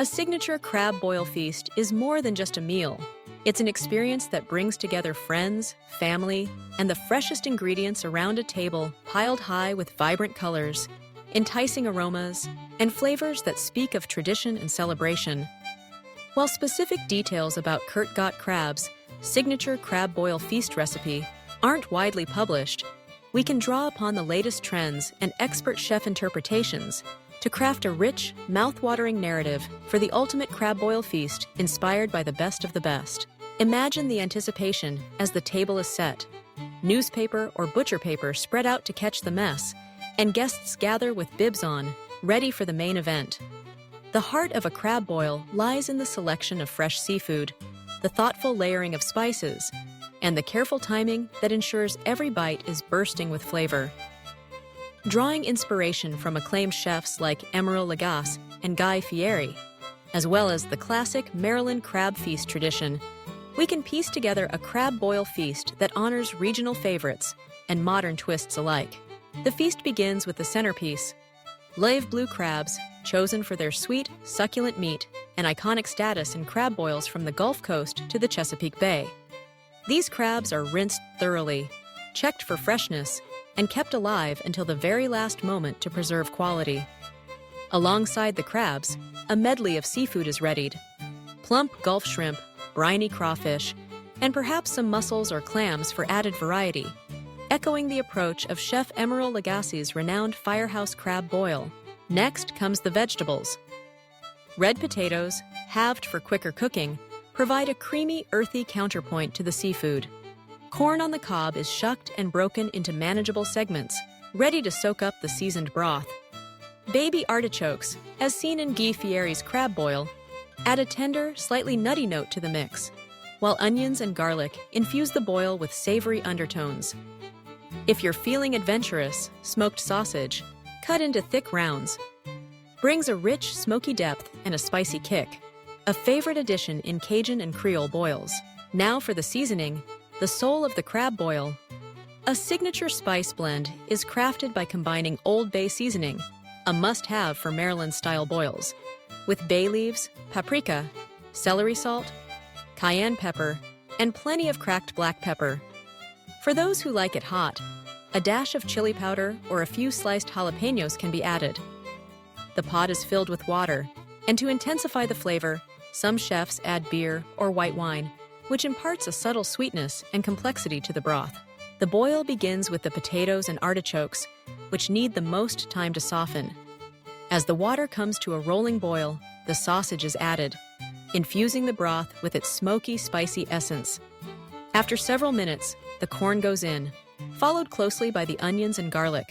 A signature crab boil feast is more than just a meal. It's an experience that brings together friends, family, and the freshest ingredients around a table piled high with vibrant colors, enticing aromas, and flavors that speak of tradition and celebration. While specific details about Curt Got Crabs' signature crab boil feast recipe aren't widely published, we can draw upon the latest trends and expert chef interpretations to craft a rich, mouth-watering narrative for the ultimate crab boil feast inspired by the best of the best. Imagine the anticipation as the table is set. Newspaper or butcher paper spread out to catch the mess, and guests gather with bibs on, ready for the main event. The heart of a crab boil lies in the selection of fresh seafood, the thoughtful layering of spices, and the careful timing that ensures every bite is bursting with flavor. Drawing inspiration from acclaimed chefs like Emeril Lagasse and Guy Fieri, as well as the classic Maryland crab feast tradition, we can piece together a crab boil feast that honors regional favorites and modern twists alike. The feast begins with the centerpiece, live blue crabs, chosen for their sweet, succulent meat and iconic status in crab boils from the Gulf Coast to the Chesapeake Bay. These crabs are rinsed thoroughly, checked for freshness, and kept alive until the very last moment to preserve quality. Alongside the crabs, a medley of seafood is readied. Plump Gulf shrimp, briny crawfish, and perhaps some mussels or clams for added variety, echoing the approach of Chef Emeril Lagasse's renowned firehouse crab boil. Next comes the vegetables. Red potatoes, halved for quicker cooking, provide a creamy, earthy counterpoint to the seafood. Corn on the cob is shucked and broken into manageable segments, ready to soak up the seasoned broth. Baby artichokes, as seen in Guy Fieri's crab boil, add a tender, slightly nutty note to the mix, while onions and garlic infuse the boil with savory undertones. If you're feeling adventurous, smoked sausage, cut into thick rounds, brings a rich, smoky depth and a spicy kick, a favorite addition in Cajun and Creole boils. Now for the seasoning, the soul of the crab boil. A signature spice blend is crafted by combining Old Bay seasoning, a must-have for Maryland-style boils, with bay leaves, paprika, celery salt, cayenne pepper, and plenty of cracked black pepper. For those who like it hot, a dash of chili powder or a few sliced jalapenos can be added. The pot is filled with water, and to intensify the flavor, some chefs add beer or white wine, which imparts a subtle sweetness and complexity to the broth. The boil begins with the potatoes and artichokes, which need the most time to soften. As the water comes to a rolling boil, the sausage is added, infusing the broth with its smoky, spicy essence. After several minutes, the corn goes in, followed closely by the onions and garlic.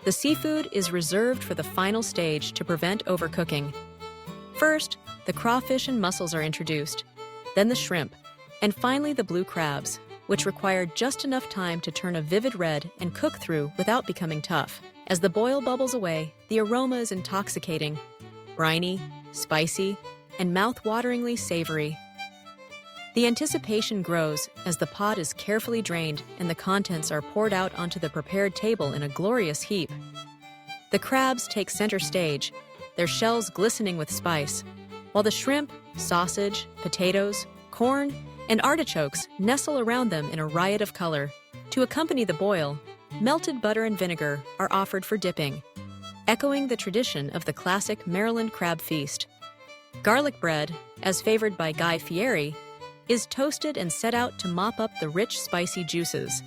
The seafood is reserved for the final stage to prevent overcooking. First, the crawfish and mussels are introduced, then the shrimp, and finally the blue crabs, which require just enough time to turn a vivid red and cook through without becoming tough. As the boil bubbles away, the aroma is intoxicating, briny, spicy, and mouth-wateringly savory. The anticipation grows as the pot is carefully drained and the contents are poured out onto the prepared table in a glorious heap. The crabs take center stage, their shells glistening with spice, while the shrimp, sausage, potatoes, corn, and artichokes nestle around them in a riot of color. To accompany the boil, melted butter and vinegar are offered for dipping, echoing the tradition of the classic Maryland crab feast. Garlic bread, as favored by Guy Fieri, is toasted and set out to mop up the rich, spicy juices.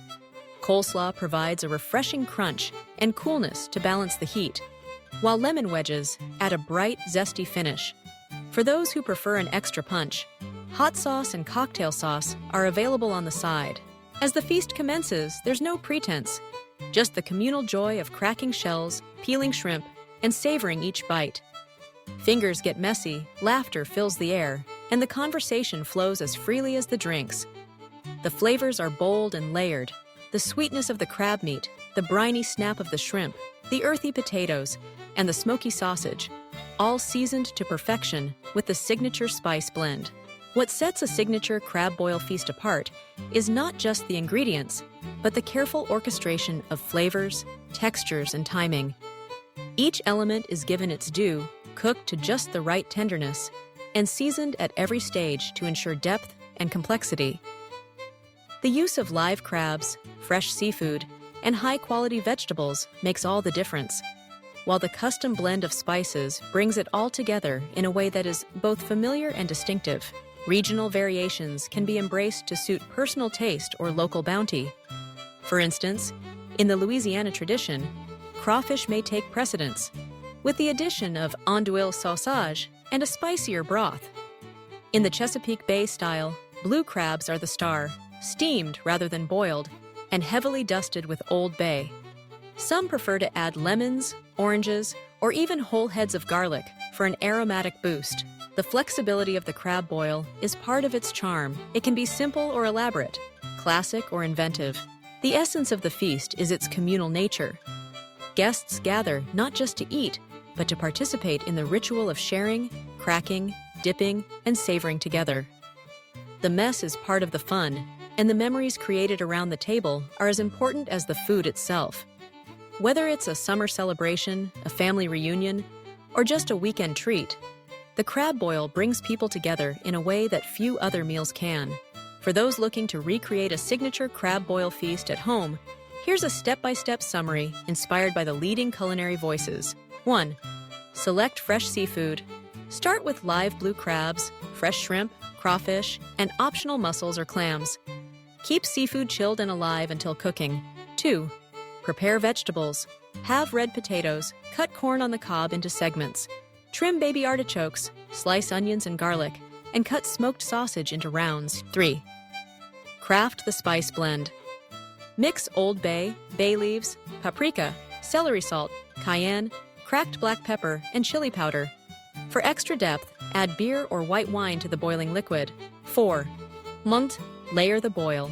Coleslaw provides a refreshing crunch and coolness to balance the heat, while lemon wedges add a bright, zesty finish. For those who prefer an extra punch, hot sauce and cocktail sauce are available on the side. As the feast commences, there's no pretense, just the communal joy of cracking shells, peeling shrimp, and savoring each bite. Fingers get messy, laughter fills the air, and the conversation flows as freely as the drinks. The flavors are bold and layered. The sweetness of the crab meat, the briny snap of the shrimp, the earthy potatoes, and the smoky sausage, all seasoned to perfection with the signature spice blend. What sets a signature crab boil feast apart is not just the ingredients, but the careful orchestration of flavors, textures, and timing. Each element is given its due, cooked to just the right tenderness and seasoned at every stage to ensure depth and complexity. The use of live crabs, fresh seafood, and high-quality vegetables makes all the difference, while the custom blend of spices brings it all together in a way that is both familiar and distinctive. Regional variations can be embraced to suit personal taste or local bounty. For instance, in the Louisiana tradition, crawfish may take precedence, with the addition of andouille sausage and a spicier broth. In the Chesapeake Bay style, blue crabs are the star, steamed rather than boiled, and heavily dusted with Old Bay. Some prefer to add lemons, oranges, or even whole heads of garlic for an aromatic boost. The flexibility of the crab boil is part of its charm. It can be simple or elaborate, classic or inventive. The essence of the feast is its communal nature. Guests gather not just to eat, but to participate in the ritual of sharing, cracking, dipping, and savoring together. The mess is part of the fun, and the memories created around the table are as important as the food itself. Whether it's a summer celebration, a family reunion, or just a weekend treat, the crab boil brings people together in a way that few other meals can. For those looking to recreate a signature crab boil feast at home, here's a step-by-step summary inspired by the leading culinary voices. 1. Select fresh seafood. Start with live blue crabs, fresh shrimp, crawfish, and optional mussels or clams. Keep seafood chilled and alive until cooking. 2. Prepare vegetables. Have red potatoes, cut corn on the cob into segments. Trim baby artichokes, slice onions and garlic, and cut smoked sausage into rounds. 3. Craft the spice blend. Mix Old Bay, bay leaves, paprika, celery salt, cayenne, cracked black pepper, and chili powder. For extra depth, add beer or white wine to the boiling liquid. 4. Munt, layer the boil.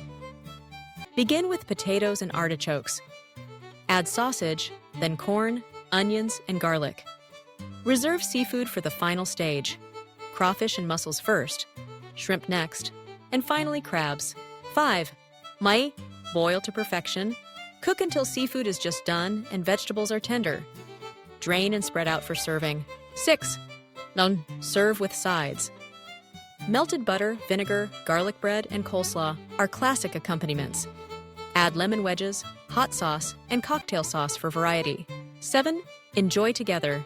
Begin with potatoes and artichokes. Add sausage, then corn, onions, and garlic. Reserve seafood for the final stage. Crawfish and mussels first, shrimp next, and finally crabs. 5. Mai, boil to perfection. Cook until seafood is just done and vegetables are tender. Drain and spread out for serving. 6. Nun, serve with sides. Melted butter, vinegar, garlic bread, and coleslaw are classic accompaniments. Add lemon wedges, hot sauce, and cocktail sauce for variety. 7. Enjoy together.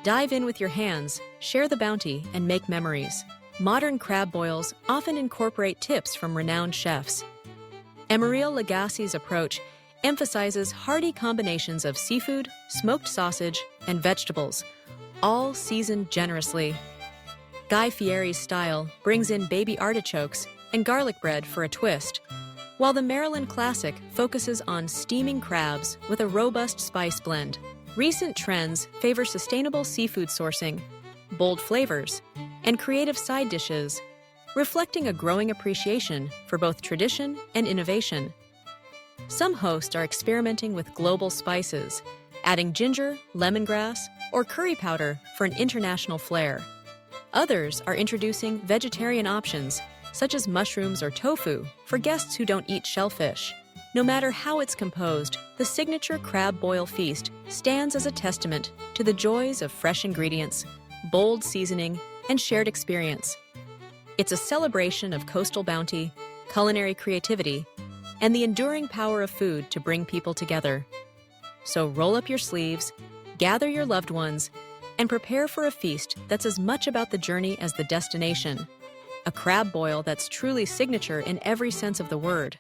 Dive in with your hands, share the bounty, and make memories. Modern crab boils often incorporate tips from renowned chefs. Emeril Lagasse's approach emphasizes hearty combinations of seafood, smoked sausage, and vegetables, all seasoned generously. Guy Fieri's style brings in baby artichokes and garlic bread for a twist, while the Maryland classic focuses on steaming crabs with a robust spice blend. Recent trends favor sustainable seafood sourcing, bold flavors, and creative side dishes, reflecting a growing appreciation for both tradition and innovation. Some hosts are experimenting with global spices, adding ginger, lemongrass, or curry powder for an international flair. Others are introducing vegetarian options, such as mushrooms or tofu, for guests who don't eat shellfish. No matter how it's composed, the signature crab boil feast stands as a testament to the joys of fresh ingredients, bold seasoning, and shared experience. It's a celebration of coastal bounty, culinary creativity, and the enduring power of food to bring people together. So roll up your sleeves, gather your loved ones, and prepare for a feast that's as much about the journey as the destination. A crab boil that's truly signature in every sense of the word.